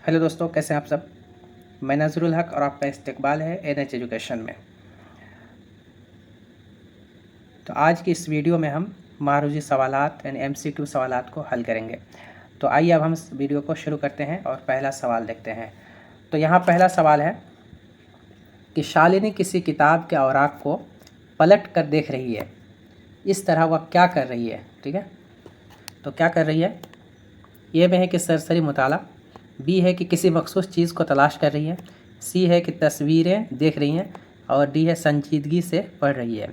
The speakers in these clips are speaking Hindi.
हेलो दोस्तों, कैसे हैं आप सब। मैं नज़रुल हक और आपका इस्तकबाल है NH एजुकेशन में। तो आज की इस वीडियो में हम मारूजी सवालात यानी MCQ सवालात को हल करेंगे। तो आइए अब हम इस वीडियो को शुरू करते हैं और पहला सवाल देखते हैं। तो यहाँ पहला सवाल है कि शालिनी किसी किताब के औराक को पलट कर देख रही है, इस तरह वह क्या कर रही है। ठीक है, तो क्या कर रही है। ए में है कि सरसरी मुताला, बी है कि किसी मखसूस चीज़ को तलाश कर रही है, सी है कि तस्वीरें देख रही हैं, और डी है संजीदगी से पढ़ रही है।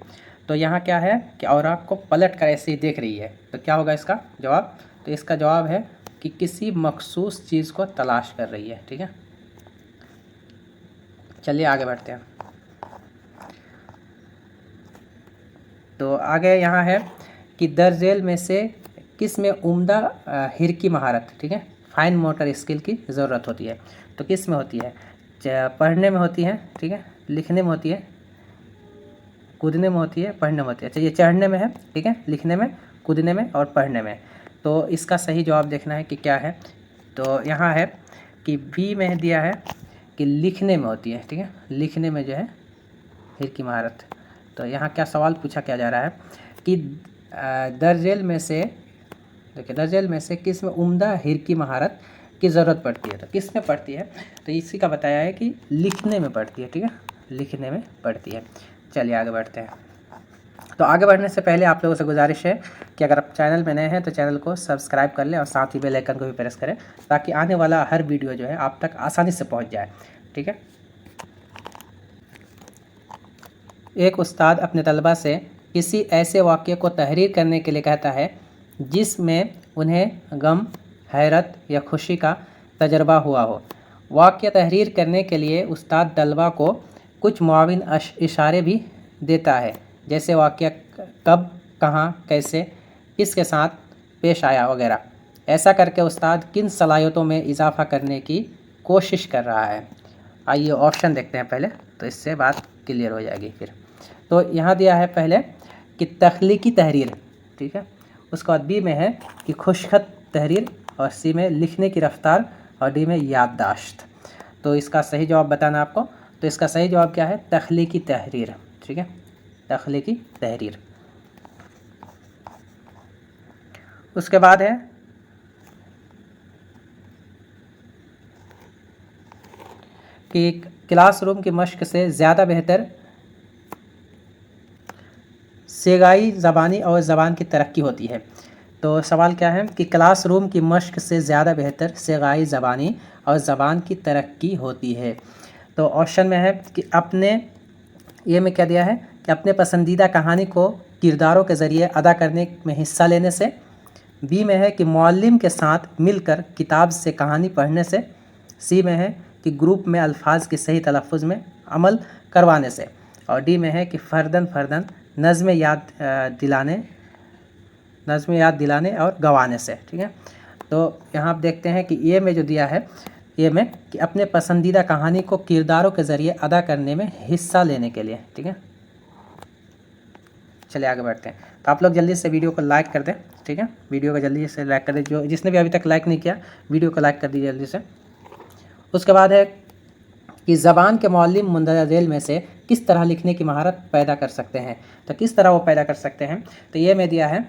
तो यहाँ क्या है कि औराक को पलट कर ऐसे ही देख रही है। तो क्या होगा इसका जवाब। तो इसका जवाब है कि किसी मखसूस चीज़ को तलाश कर रही है। ठीक है, चलिए आगे बढ़ते हैं। तो आगे यहाँ है कि दर्जेल में से किस में उम्दा हिरकी महारत, ठीक है, फाइन मोटर स्किल की ज़रूरत होती है। तो किस में होती है। पढ़ने में होती है, ठीक है, लिखने में होती है, कूदने में होती है, पढ़ने में होती है। अच्छा, ये चढ़ने में है, ठीक है, लिखने में, कूदने में और पढ़ने में। तो इसका सही जवाब देखना है कि क्या है। तो यहाँ है कि बी में दिया है कि लिखने में होती है। ठीक है, लिखने में जो है हिरकी महारत। तो यहाँ क्या सवाल पूछा क्या जा रहा है कि दर्जेल में से, देखिए, दर्जेल में से किस में उम्दा हिरकी महारत की ज़रूरत पड़ती है। तो किस में पड़ती है, तो इसी का बताया है कि लिखने में पड़ती है। ठीक है, लिखने में पड़ती है। चलिए आगे बढ़ते हैं। तो आगे बढ़ने से पहले आप लोगों से गुजारिश है कि अगर आप चैनल में नए हैं तो चैनल को सब्सक्राइब कर लें और साथ ही बेल आइकन को भी प्रेस करें, ताकि आने वाला हर वीडियो जो है आप तक आसानी से पहुंच जाए। ठीक है। एक उस्ताद अपने तलबा से किसी ऐसे वाक़ये को तहरीर करने के लिए कहता है जिसमें उन्हें गम, हैरत या खुशी का तजर्बा हुआ हो। वाक़या तहरीर करने के लिए उस्ताद तलबा को कुछ मुआविन इशारे भी देता है, जैसे वाक़या कब, कहाँ, कैसे, किसके साथ पेश आया वगैरह। ऐसा करके उस्ताद किन सलाहियतों में इजाफ़ा करने की कोशिश कर रहा है। आइए ऑप्शन देखते हैं पहले, तो इससे बात क्लियर हो जाएगी फिर। तो यहाँ दिया है पहले कि तख्लीकी तहरीर, ठीक है, उसके बाद बी में है कि खुशखत तहरीर, और सी में लिखने की रफ्तार, और डी में याददाश्त। तो इसका सही जवाब बताना आपको। तो इसका सही जवाब क्या है, तख्लीकी तहरीर। ठीक है, तख्लीकी तहरीर। उसके बाद है कि क्लासरूम की मश्क से ज़्यादा बेहतर सेगाई ज़बानी और ज़बान की तरक्की होती है। तो सवाल क्या है कि क्लासरूम की मश्क से ज़्यादा बेहतर सेगाई ज़बानी और ज़बान की तरक्की होती है। तो ऑप्शन में है कि अपने, ये में क्या दिया है कि अपने पसंदीदा कहानी को किरदारों के ज़रिए अदा करने में हिस्सा लेने से, बी में है कि मुअल्लिम के साथ मिलकर किताब से कहानी पढ़ने से, सी में है कि ग्रुप में अल्फाज के सही तलफ़ुज़ में अमल करवाने से, और डी में है कि फ़र्दन फ़र्दन नज़्म याद दिलाने और गवाने से। ठीक है, तो यहाँ आप देखते हैं कि ये में जो दिया है, ये में कि अपने पसंदीदा कहानी को किरदारों के ज़रिए अदा करने में हिस्सा लेने के लिए। ठीक है, चलिए आगे बढ़ते हैं। तो आप लोग जल्दी से वीडियो को लाइक कर दें। ठीक है, वीडियो को जल्दी से लाइक कर दें, जिसने भी अभी तक लाइक नहीं किया वीडियो को लाइक कर दीजिए जल्दी से। उसके बाद है कि ज़बान के मुअल्लिम मुंदरजा झेल में से किस तरह लिखने की महारत पैदा कर सकते हैं। तो किस तरह वो पैदा कर सकते हैं, तो ये में दिया है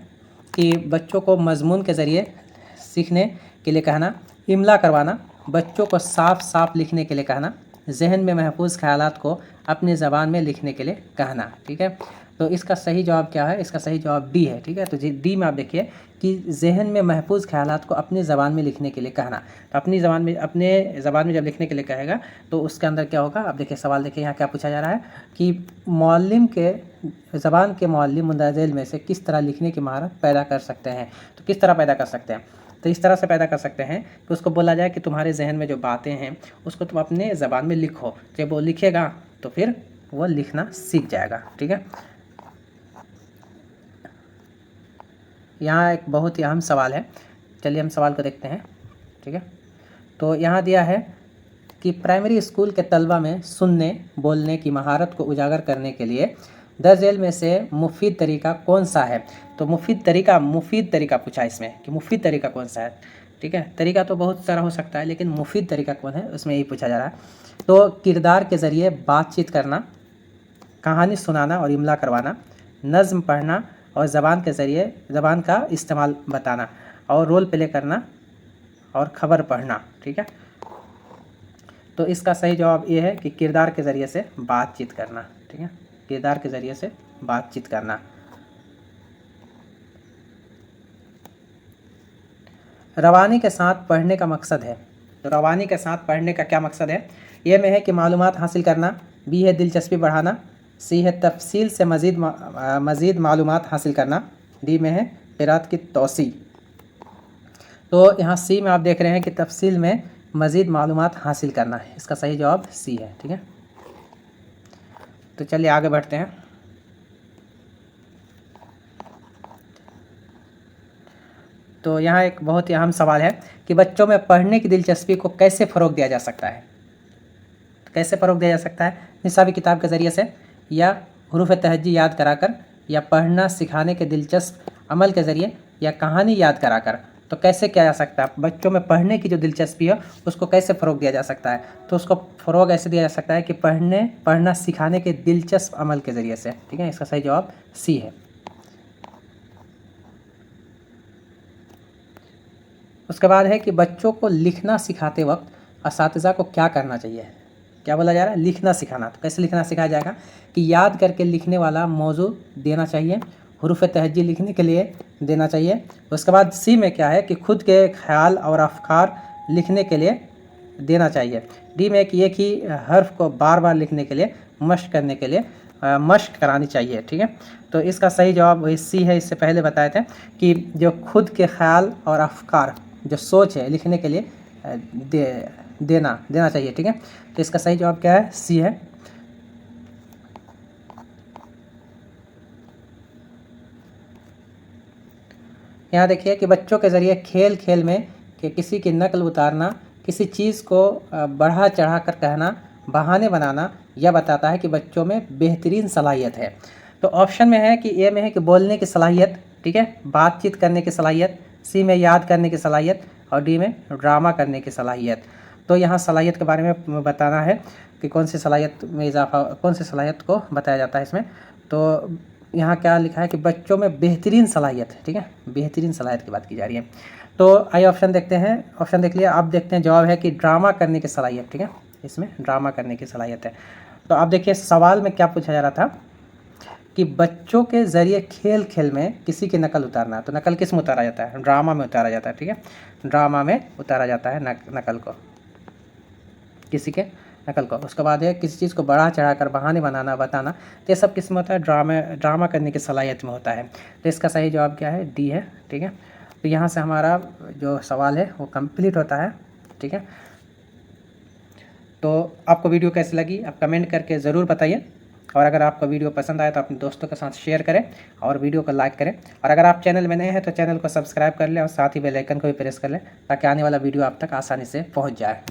कि बच्चों को मजमून के ज़रिए सीखने के लिए कहना, इमला करवाना, बच्चों को साफ साफ लिखने के लिए कहना, जहन में महफूज ख्यालात को अपनी ज़बान में लिखने के लिए कहना। ठीक है, तो इसका सही जवाब क्या है, इसका सही जवाब डी है। ठीक है, तो डी में आप देखिए कि जहन में महफूज ख्यालात को अपनी ज़बान में लिखने के लिए कहना। तो अपनी ज़बान में जब लिखने के लिए कहेगा तो उसके अंदर क्या होगा। अब देखिए सवाल देखिए यहाँ क्या पूछा जा रहा है कि मुअल्लिम के ज़बान के मुअल्लिम मुंदरजा झेल में से किस तरह लिखने की महारत पैदा कर सकते हैं। तो किस तरह पैदा कर सकते हैं, तो इस तरह से पैदा कर सकते हैं कि उसको बोला जाए कि तुम्हारे जहन में जो बातें हैं उसको तुम अपने ज़बान में लिखो। जब वो लिखेगा तो फिर वो लिखना सीख जाएगा। ठीक है, यहाँ एक बहुत ही अहम सवाल है, चलिए हम सवाल को देखते हैं। ठीक है, तो यहाँ दिया है कि प्राइमरी स्कूल के तलबा में सुनने बोलने की महारत को उजागर करने के लिए दर्जेल में से मुफीद तरीका कौन सा है। तो मुफीद तरीका पूछा इसमें कि मुफीद तरीका कौन सा है। ठीक है। तरीका तो बहुत सारा हो सकता है, लेकिन मुफीद तरीका कौन है उसमें यही पूछा जा रहा है। तो किरदार के ज़रिए बातचीत करना, कहानी सुनाना और इमला करवाना, नज़्म पढ़ना और ज़बान के ज़रिए ज़बान का इस्तेमाल बताना, और रोल प्ले करना और ख़बर पढ़ना, ठीक है। तो इसका सही जवाब ये है कि किरदार के ज़रिए से बातचीत करना, ठीक है, किरदार के ज़रिए से बातचीत करना। रवानी के साथ पढ़ने का मकसद है। तो रवानी के साथ पढ़ने का क्या मकसद है? ए में है कि मालूमात हासिल करना, बी है दिलचस्पी बढ़ाना, सी है तफसील से मज़ीद मालूमात हासिल करना, डी में है क़िराअत की तौसी। तो यहाँ सी में आप देख रहे हैं कि तफसील में मज़ीद मालूमात हासिल करना है, इसका सही जवाब सी है, ठीक है। तो चलिए आगे बढ़ते हैं। तो यहाँ एक बहुत ही अहम सवाल है कि बच्चों में पढ़ने की दिलचस्पी को कैसे फ़रोग़ दिया जा सकता है। तो कैसे फ़रोग़ दिया जा सकता है? निसाबी किताब के ज़रिए से, या हरूफ तहज्जी याद कराकर, या पढ़ना सिखाने के दिलचस्प अमल के ज़रिए, या कहानी याद कराकर। तो कैसे किया जा सकता है? बच्चों में पढ़ने की जो दिलचस्पी है उसको कैसे फ़रोग़ दिया जा सकता है? तो उसको फ़रोग़ ऐसे दिया जा सकता है कि पढ़ना सिखाने के दिलचस्प अमल के ज़रिए से, ठीक है। इसका सही जवाब सी है। उसके बाद है कि बच्चों को लिखना सिखाते वक्त असातिज़ा को क्या करना चाहिए। क्या बोला जा रहा है? लिखना सिखाना। तो कैसे लिखना सिखाया जाएगा कि याद करके लिखने वाला मौजू देना चाहिए, हरूफ तहज्जी लिखने के लिए देना चाहिए। उसके बाद सी में क्या है कि खुद के ख्याल और अफकार लिखने के लिए देना चाहिए। डी में कि एक ही हर्फ को बार बार लिखने के लिए मश्क करने के लिए मश्क करानी चाहिए, ठीक है। तो इसका सही जवाब वही सी है। इससे पहले बताए थे कि जो खुद के ख्याल और अफकार, जो सोच है, लिखने के लिए देना चाहिए, ठीक है। तो इसका सही जवाब क्या है? सी है। यहाँ देखिए कि बच्चों के ज़रिए खेल खेल में कि किसी की नकल उतारना, किसी चीज़ को बढ़ा चढ़ा कर कहना, बहाने बनाना, यह बताता है कि बच्चों में बेहतरीन सलाहियत है। तो ऑप्शन में है कि ए में है कि बोलने की सलाहियत, ठीक है, बातचीत करने की सलाहियत, सी में याद करने की सलाहियत, और डी में ड्रामा करने की सलाहियत। तो यहाँ सलाहियत के बारे में बताना है कि कौन सी सलाहियत में इजाफा, कौन सी सलाहियत को बताया जाता है इसमें। तो यहाँ क्या लिखा है कि बच्चों में बेहतरीन सलाहियत है, ठीक है, बेहतरीन सलाहियत की बात की जा रही है। तो आइए ऑप्शन देखते हैं। ऑप्शन देख लिया, आप देखते हैं जवाब है कि ड्रामा करने की सलाहियत, ठीक है, इसमें ड्रामा करने की सलाहियत है। तो आप देखिए सवाल में क्या पूछा जा रहा था कि बच्चों के ज़रिए खेल खेल में किसी की नकल उतारना। तो नकल किस में उतारा जाता है? ड्रामा में उतारा जाता है, ठीक है, ड्रामा में उतारा जाता है नकल को, किसी के नकल को। उसके बाद है किसी चीज़ को बढ़ा चढ़ा कर बहाने बनाना, बताना। तो ये सब किस में होता है? ड्रामा करने की सलाहियत में होता है। तो इसका सही जवाब क्या है? डी है, ठीक है। तो यहाँ से हमारा जो सवाल है वो कंप्लीट होता है, ठीक है। तो आपको वीडियो कैसी लगी आप कमेंट करके ज़रूर बताइए, और अगर आपको वीडियो पसंद आए तो अपने दोस्तों के साथ शेयर करें और वीडियो को लाइक करें। और अगर आप चैनल में नए हैं तो चैनल को सब्सक्राइब कर लें और साथ ही बेल आइकन को भी प्रेस कर लें ताकि आने वाला वीडियो आप तक आसानी से पहुंच जाए।